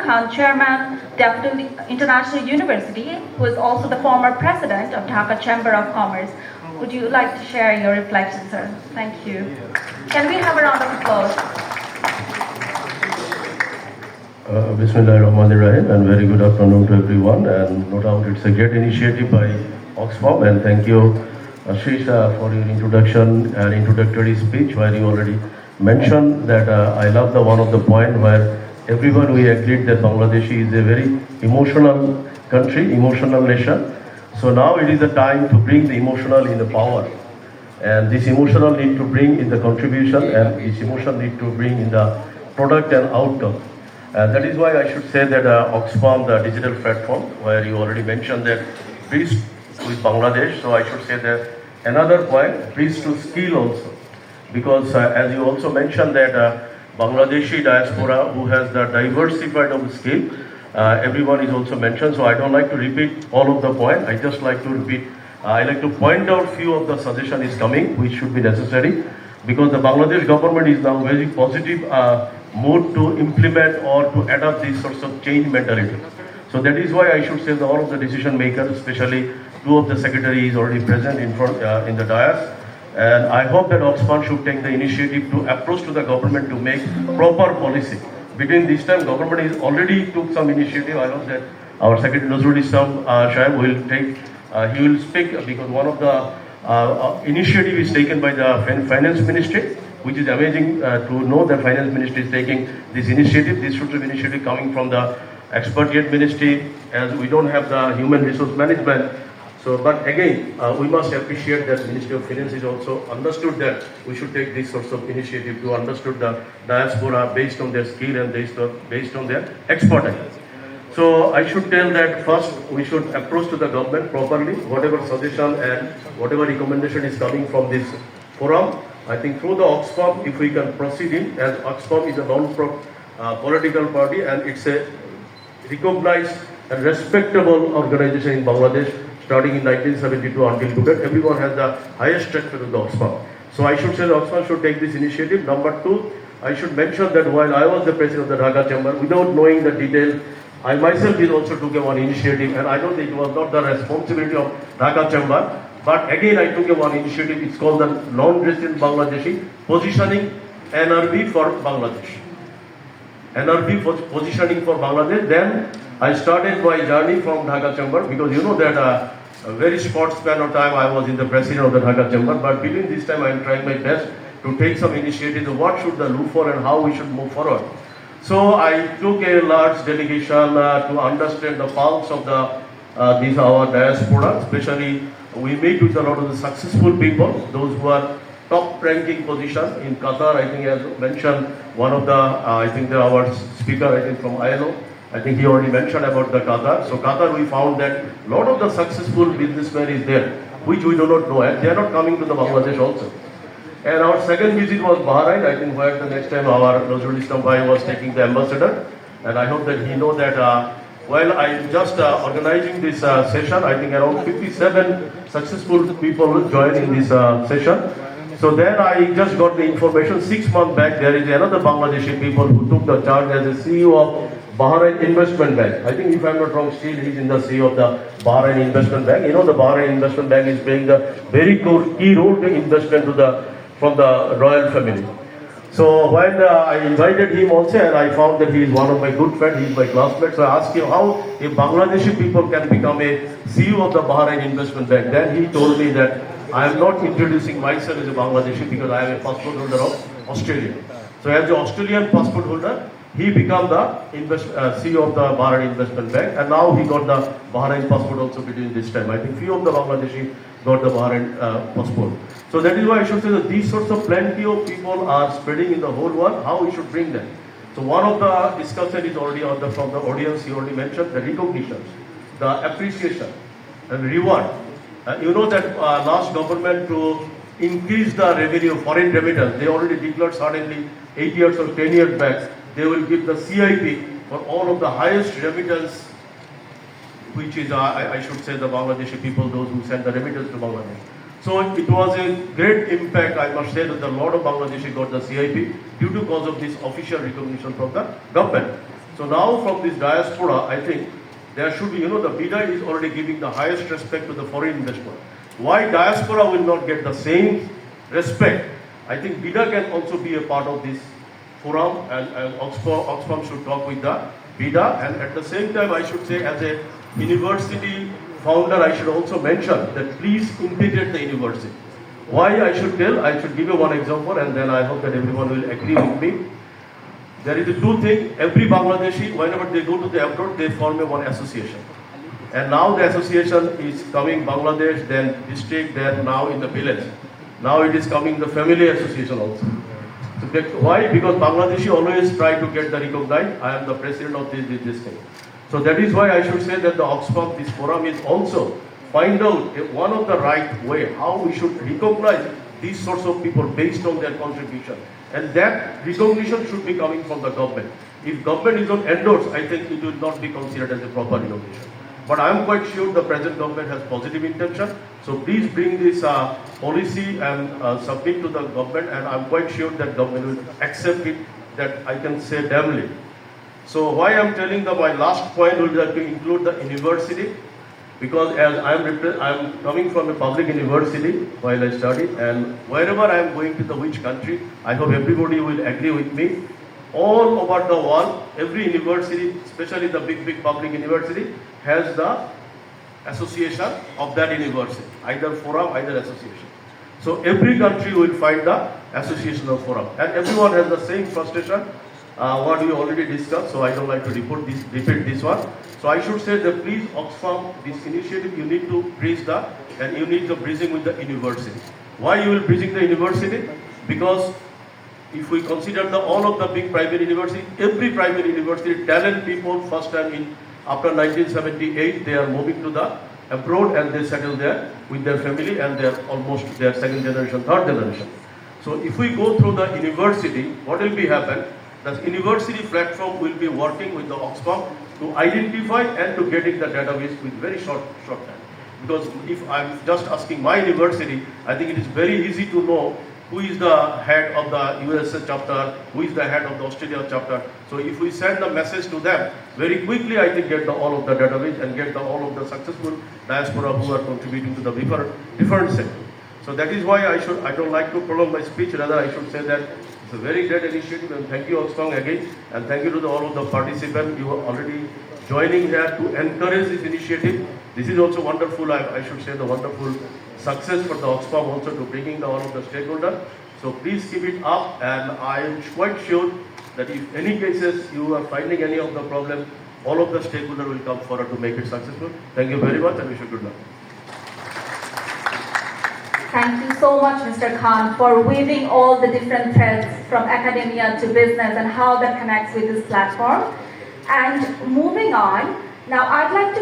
Khan, Chairman, Deputy International University, who is also the former President of Dhaka Chamber of Commerce. Would you like to share your reflections, sir? Thank you. Can we have a round of applause? Bismillahirrahmanirrahim, and very good afternoon to everyone. And no doubt it's a great initiative by Oxfam, and thank you, Ashish, for your introduction and introductory speech, where you already mentioned that I love the one of the point where everyone we agreed that Bangladesh is a very emotional country, emotional nation. So now it is the time to bring the emotional in the power, and this emotional need to bring in the contribution, and this emotion need to bring in the product and outcome. That is why I should say that Oxfam, the digital platform, where you already mentioned that bridge with Bangladesh. So I should say that another point, bridge to skill also, because as you also mentioned that Bangladeshi diaspora who has the diversified of skill, everyone is also mentioned. So I don't like to repeat all of the point. I just like to repeat. I like to point out few of the suggestion is coming, which should be necessary, because the Bangladesh government is now very positive mood to implement or to adopt these sorts of change mentality. So that is why I should say that all of the decision makers, especially two of the secretaries already present in front in the dais, and I hope that Oxfam should take the initiative to approach to the government to make proper policy. Between this time, government is already took some initiative. I know that our Secretary Nazrul Islam Shahab will take, he will speak, because one of the initiative is taken by the Finance Ministry, which is amazing to know that Finance Ministry is taking this initiative. This should be initiative coming from the Expatriate Ministry, as we don't have the Human Resource Management. So, but again, we must appreciate that Ministry of Finance is also understood that we should take this sorts of initiative to understood the diaspora based on their skill and based on their expertise. So I should tell that first we should approach to the government properly, whatever suggestion and whatever recommendation is coming from this forum. I think through the Oxfam, if we can proceed in, as Oxfam is a non-political party and it's a recognized and respectable organization in Bangladesh, starting in 1972 until today, everyone has the highest respect to the Oxfam. So I should say the Oxfam should take this initiative. Number two, I should mention that while I was the president of the Dhaka Chamber, without knowing the detail, I myself did also took one initiative, and I know that it was not the responsibility of Dhaka Chamber. But again, I took one initiative. It's called the Non-Resident Bangladeshi Positioning NRB for Bangladesh. NRB for positioning for Bangladesh. Then I started my journey from Dhaka Chamber, because you know that a very short span of time I was in the president of the Dhaka Chamber. But between this time, I am trying my best to take some initiative. What should the look for and how we should move forward. So I took a large delegation to understand the pulse of these our diaspora, especially. We meet with a lot of the successful people, those who are top-ranking position in Qatar. I think, as mentioned, one of the, I think our speaker, I think from ILO, I think he already mentioned about the Qatar. So Qatar, we found that a lot of the successful businessmen is there, which we do not know, and they are not coming to the Bangladesh also. And our second visit was Bahrain, I think, where the next time our Nazrul Islam Bhai was taking the ambassador, and I hope that he know that. While I'm just organizing this session, I think around 57 successful people joined in this session. So then I just got the information 6 months back, there is another Bangladeshi people who took the charge as the CEO of Bahrain Investment Bank. I think if I'm not wrong, still he's in the CEO of the Bahrain Investment Bank. You know, the Bahrain Investment Bank is playing the very key role to investment from the royal family. So when I invited him also, and I found that he is one of my good friends, he is my classmate, so I asked him how if Bangladeshi people can become a CEO of the Bahrain Investment Bank. Then he told me that I am not introducing myself as a Bangladeshi because I am a passport holder of Australia. So as the Australian passport holder, he became the CEO of the Bahrain Investment Bank, and now he got the Bahrain passport also between this time. I think few of the Bangladeshi got the Bahrain passport. So that is why I should say that these sorts of plenty of people are spreading in the whole world, how we should bring them. So one of the discussion is already from the audience, he already mentioned the recognition, the appreciation and reward. You know that last government to increase the revenue, foreign remittance, they already declared suddenly 8 years or 10 years back, they will give the CIP for all of the highest remittance, which is, I should say, the Bangladeshi people, those who send the remittance to Bangladesh. So it was a great impact. I must say that a lot of Bangladeshi got the CIP due to cause of this official recognition from the government. So now from this diaspora, I think there should be, the BIDA is already giving the highest respect to the foreign investment. Why diaspora will not get the same respect? I think BIDA can also be a part of this forum, and Oxfam should talk with the BIDA. And at the same time, I should say, as a university founder, I should also mention that please integrate the university. Why I should tell? I should give you one example, and then I hope that everyone will agree with me. There is a two thing. Every Bangladeshi, whenever they go to the abroad, they form a one association. And now the association is coming Bangladesh, then district, then now in the village. Now it is coming the family association also. So why? Because Bangladeshi always try to get the recognized. I am the president of this thing. So that is why I should say that the Oxfam, this forum is also find out one of the right way how we should recognize these sorts of people based on their contribution. And that recognition should be coming from the government. If government is not endorsed, I think it will not be considered as a proper recognition. But I am quite sure the present government has positive intention. So please bring this policy and submit to the government, and I am quite sure that government will accept it, that I can say damnly. So why I am telling my last point will be to include the university, because as I am coming from a public university while I studied, and wherever I am going to which country, I hope everybody will agree with me. All over the world, every university, especially the big public university, has the association of that university, either forum, either association. So every country will find the association of forum, and everyone has the same frustration. What we already discussed, so I don't like to repeat this one. So I should say that please Oxfam, this initiative you need to bridge and you need the bridging with the university. Why you will bridging the university? Because if we consider all of the big private university, every private university, talent people first time after 1978, they are moving to the abroad and they settle there with their family, and they are almost their second generation, third generation. So if we go through the university, what will be happen? The university platform will be working with the Oxfam to identify and to getting the database with very short time. Because if I'm just asking my university, I think it is very easy to know who is the head of the USA chapter, who is the head of the Australia chapter. So if we send the message to them, very quickly I think get all of the database and get all of the successful diaspora who are contributing to the different sector. So that is why I don't like to prolong my speech, rather I should say that it's a very great initiative, and thank you Oxfam again, and thank you to all of the participants. You are already joining here to encourage this initiative. This is also wonderful, I should say, the wonderful success for the Oxfam also to bringing all of the stakeholders. So please keep it up, and I am quite sure that if any cases you are finding any of the problem, all of the stakeholders will come forward to make it successful. Thank you very much, and wish you good luck. Thank you so much, Mr. Khan, for weaving all the different threads from academia to business and how that connects with this platform. And moving on, now I'd like to